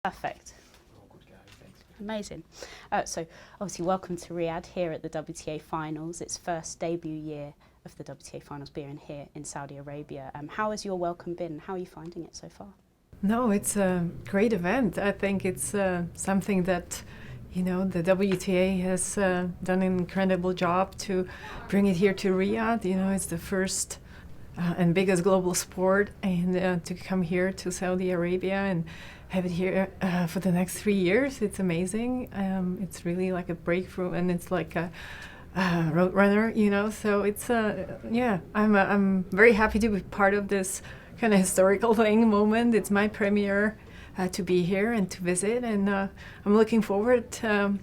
Perfect. Amazing. So obviously welcome to Riyadh here at the WTA Finals. It's first debut year of the WTA Finals being here in Saudi Arabia. How has your welcome been? How are you finding it so far? No, it's a great event. I think it's something that, you know, the WTA has done an incredible job to bring it here to Riyadh. You know, it's the first and biggest global sport, and to come here to Saudi Arabia and have it here for the next 3 years, it's amazing. It's really like a breakthrough, and it's like a road runner, you know. So it's yeah, I'm very happy to be part of this kind of historical moment. It's my premiere to be here and to visit, and I'm looking forward to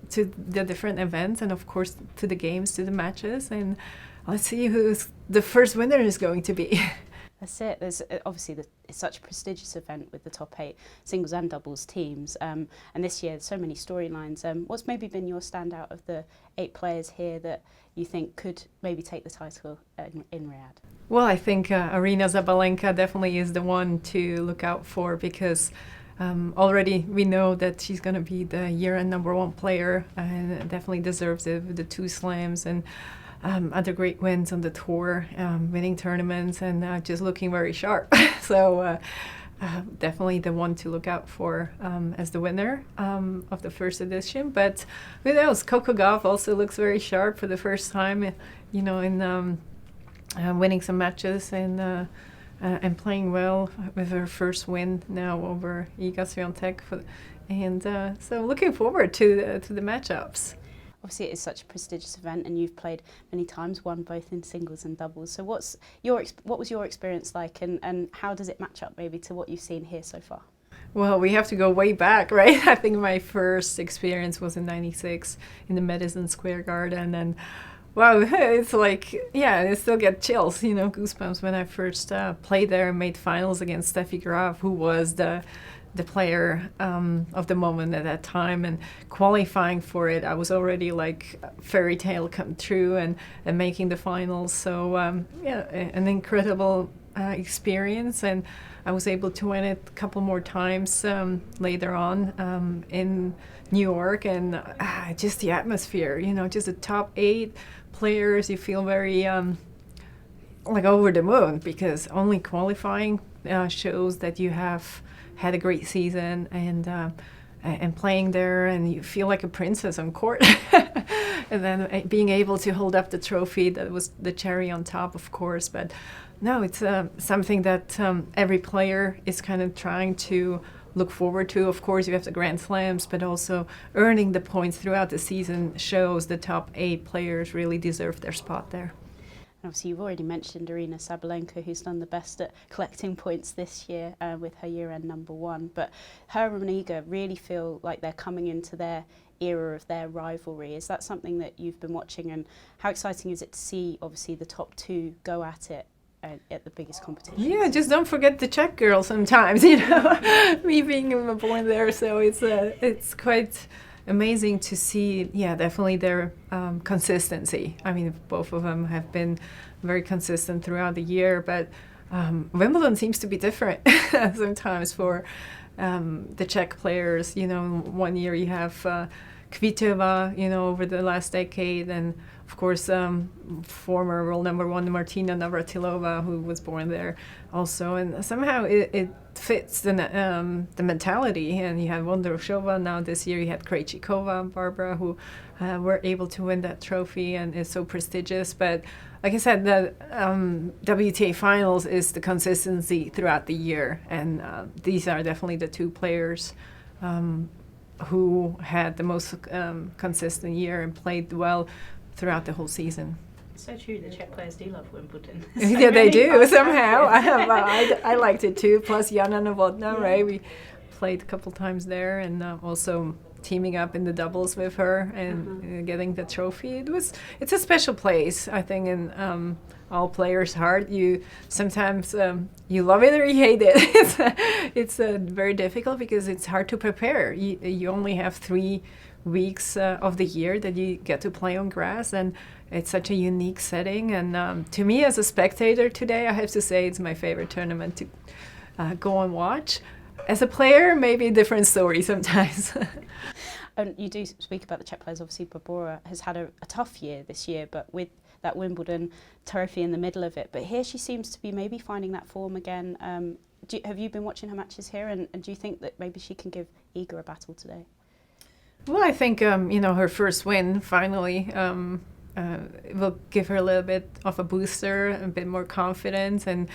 the different events, and of course to the games, to the matches, and let's see who's the first winner is going to be. That's it. There's obviously it's such a prestigious event with the top 8 singles and doubles teams, and this year so many storylines. What's maybe been your standout of the 8 players here that you think could maybe take the title in Riyadh? Well, I think Aryna Sabalenka definitely is the one to look out for, because already we know that she's going to be the year-end #1 player, and definitely deserves it with the 2 slams and other great wins on the tour, winning tournaments, and just looking very sharp. So definitely the one to look out for as the winner of the first edition. But who knows? Coco Gauff also looks very sharp for the first time, you know, in winning some matches and playing well with her first win now over Iga Swiatek. And so looking forward to the matchups. Obviously, it is such a prestigious event, and you've played many times, won both in singles and doubles. So what was your experience like, and how does it match up maybe to what you've seen here so far? Well, we have to go way back, right? I think my first experience was in '96 in the Madison Square Garden, and wow, it's like, yeah, I still get chills, you know, goosebumps when I first played there and made finals against Steffi Graf, who was the player of the moment at that time, and qualifying for it, I was already like fairy tale come true, and making the finals. So yeah, an incredible experience, and I was able to win it a couple more times later on in New York, and just the atmosphere, you know, just the top 8 players, you feel very like over the moon, because only qualifying shows that you have had a great season, and playing there, and you feel like a princess on court. And then being able to hold up the trophy, that was the cherry on top, of course. But no, it's something that every player is kind of trying to look forward to. Of course, you have the Grand Slams, but also earning the points throughout the season shows the top 8 players really deserve their spot there. Obviously, you've already mentioned Aryna Sabalenka, who's done the best at collecting points this year with her year-end #1. But her and Iga really feel like they're coming into their era of their rivalry. Is that something that you've been watching, and how exciting is it to see, obviously, the top 2 go at it at the biggest competition? Yeah, just don't forget the Czech girl sometimes, you know, me being born there. So it's quite amazing to see, yeah, definitely their consistency. I mean, both of them have been very consistent throughout the year, but Wimbledon seems to be different sometimes for the Czech players. You know, one year you have Kvitova, you know, over the last decade, and of course former world #1 Martina Navratilova, who was born there also, and somehow it fits the mentality. And you had Vondrousova, now this year you had Krejcikova, Barbara, who were able to win that trophy, and it's so prestigious. But like I said, the WTA Finals is the consistency throughout the year, and these are definitely the 2 players who had the most consistent year and played well throughout the whole season. It's so true, the Czech players do love Wimbledon. Yeah, they do, somehow. I liked it too, plus Jana Novotná, yeah. Right? We played a couple times there, and also teaming up in the doubles with her and getting the trophy. It's a special place, I think, in all players' heart. You sometimes you love it or you hate it. It's very difficult because it's hard to prepare. You only have 3 weeks of the year that you get to play on grass, and it's such a unique setting. And to me, as a spectator today, I have to say it's my favorite tournament to go and watch. as a player, maybe a different story sometimes. And you do speak about the Czech players. Obviously, Barbora has had a tough year this year, but with that Wimbledon trophy in the middle of it. But here she seems to be maybe finding that form again. Have you been watching her matches here, and do you think that maybe she can give Iga a battle today? Well, I think, her first win finally will give her a little bit of a booster, a bit more confidence, and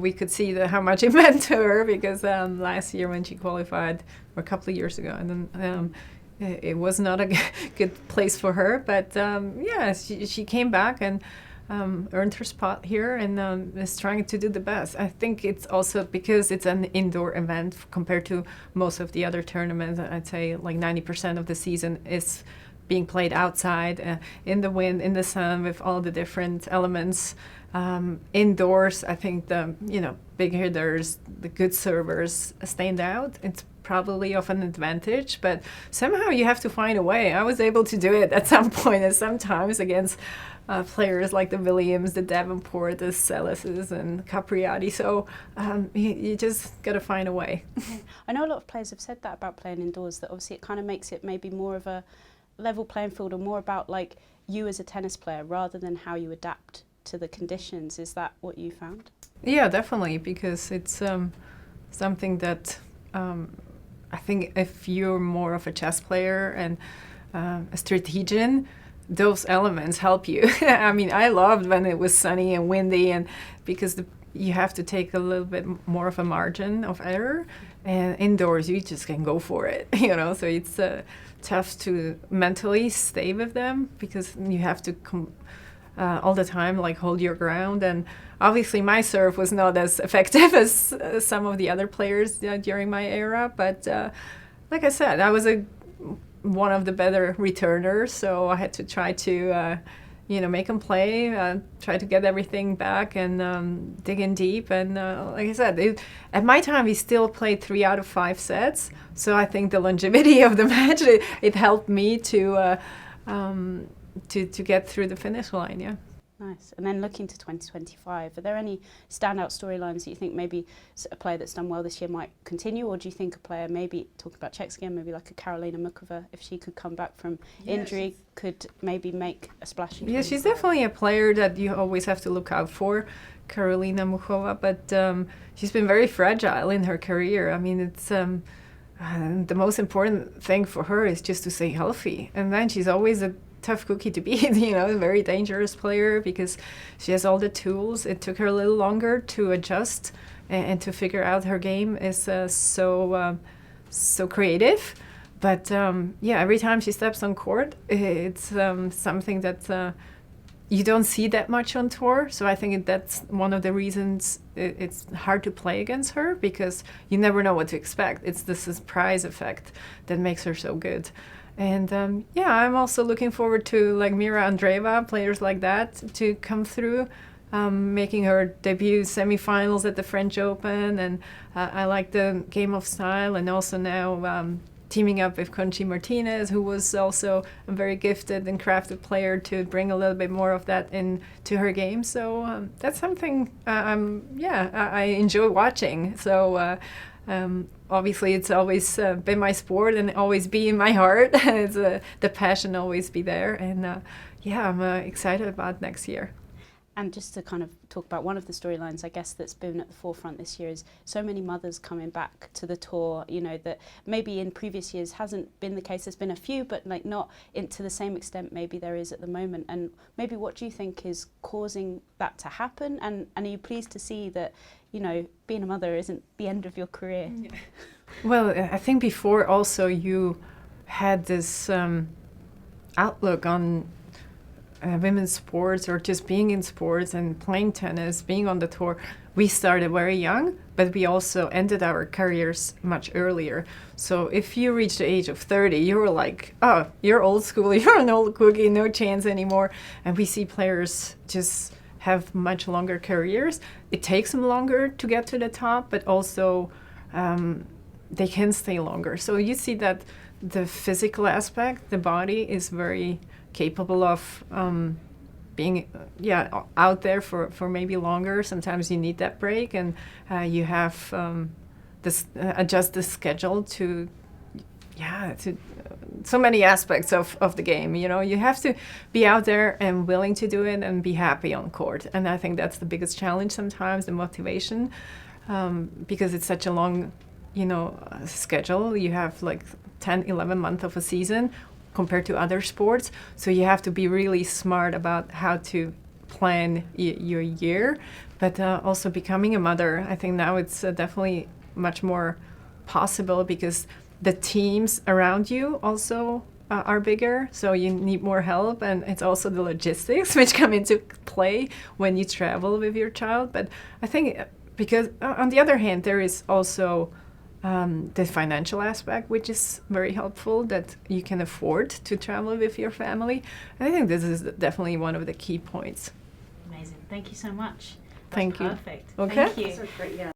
we could see how much it meant to her, because last year when she qualified, or a couple of years ago, and then it was not a good place for her, but she came back and earned her spot here, and is trying to do the best. I think it's also because it's an indoor event compared to most of the other tournaments. I'd say like 90% of the season is being played outside, in the wind, in the sun, with all the different elements. Indoors, I think the big hitters, the good servers stand out. It's probably of an advantage, but somehow you have to find a way. I was able to do it at some point, and sometimes against players like the Williams, the Davenport, the Celises, and Capriati. So you just got to find a way. I know a lot of players have said that about playing indoors, that obviously it kind of makes it maybe more of a level playing field, or more about like you as a tennis player rather than how you adapt to the conditions. Is that what you found? Yeah, definitely, because it's something that I think if you're more of a chess player and a strategian, those elements help you. I mean, I loved when it was sunny and windy, and because you have to take a little bit more of a margin of error, and indoors you just can go for it, so it's tough to mentally stay with them, because you have to all the time like hold your ground. And obviously my serve was not as effective as some of the other players during my era, but like I said, I was one of the better returners, so I had to try to make them play, try to get everything back, and dig in deep. And like I said, at my time, we still played 3 out of 5 sets. So I think the longevity of the match, it helped me to get through the finish line. Yeah. Nice. And then looking to 2025, are there any standout storylines that you think maybe a player that's done well this year might continue, or do you think a player, maybe talking about Czechs again, maybe like a Karolina Mukova, if she could come back from injury, could maybe make a splash? Yeah, she's definitely a player that you always have to look out for, Karolina Mukova, but she's been very fragile in her career. I mean, it's the most important thing for her is just to stay healthy, and then she's always a tough cookie to beat, a very dangerous player, because she has all the tools. It took her a little longer to adjust and to figure out her game is so creative. But every time she steps on court, it's something that you don't see that much on tour. So I think that's one of the reasons it's hard to play against her, because you never know what to expect. It's the surprise effect that makes her so good. And I'm also looking forward to like Mira Andreeva, players like that, to come through, making her debut semifinals at the French Open. And I like the game of style, and also now teaming up with Conchi Martinez, who was also a very gifted and crafted player, to bring a little bit more of that into her game. So that's something I enjoy watching. So obviously it's always been my sport and always be in my heart. It's the passion always be there, and I'm excited about next year. And just to kind of talk about one of the storylines, I guess, that's been at the forefront this year is so many mothers coming back to the tour, that maybe in previous years hasn't been the case. There's been a few, but like not to the same extent maybe there is at the moment. And maybe what do you think is causing that to happen? And are you pleased to see that, being a mother isn't the end of your career? Yeah. Well, I think before also you had this outlook on women's sports, or just being in sports and playing tennis, being on the tour. We started very young, but we also ended our careers much earlier. So if you reach the age of 30, you were like, oh, you're old school, you're an old cookie, no chance anymore. And we see players just have much longer careers. It takes them longer to get to the top, but also they can stay longer. So you see that the physical aspect, the body is very capable of being out there for maybe longer. Sometimes you need that break, and you have adjust the schedule to so many aspects of the game. You know, you have to be out there and willing to do it and be happy on court. And I think that's the biggest challenge sometimes, the motivation, because it's such a long, schedule. You have like 10, 11 months of a season compared to other sports. So you have to be really smart about how to plan your year. But also becoming a mother, I think now it's definitely much more possible because the teams around you also are bigger, so you need more help, and it's also the logistics which come into play when you travel with your child. But I think because on the other hand, there is also the financial aspect, which is very helpful, that you can afford to travel with your family. And I think this is definitely one of the key points. Amazing. Thank you so much. Thank you. Perfect. Okay. Thank you. That's great, yeah.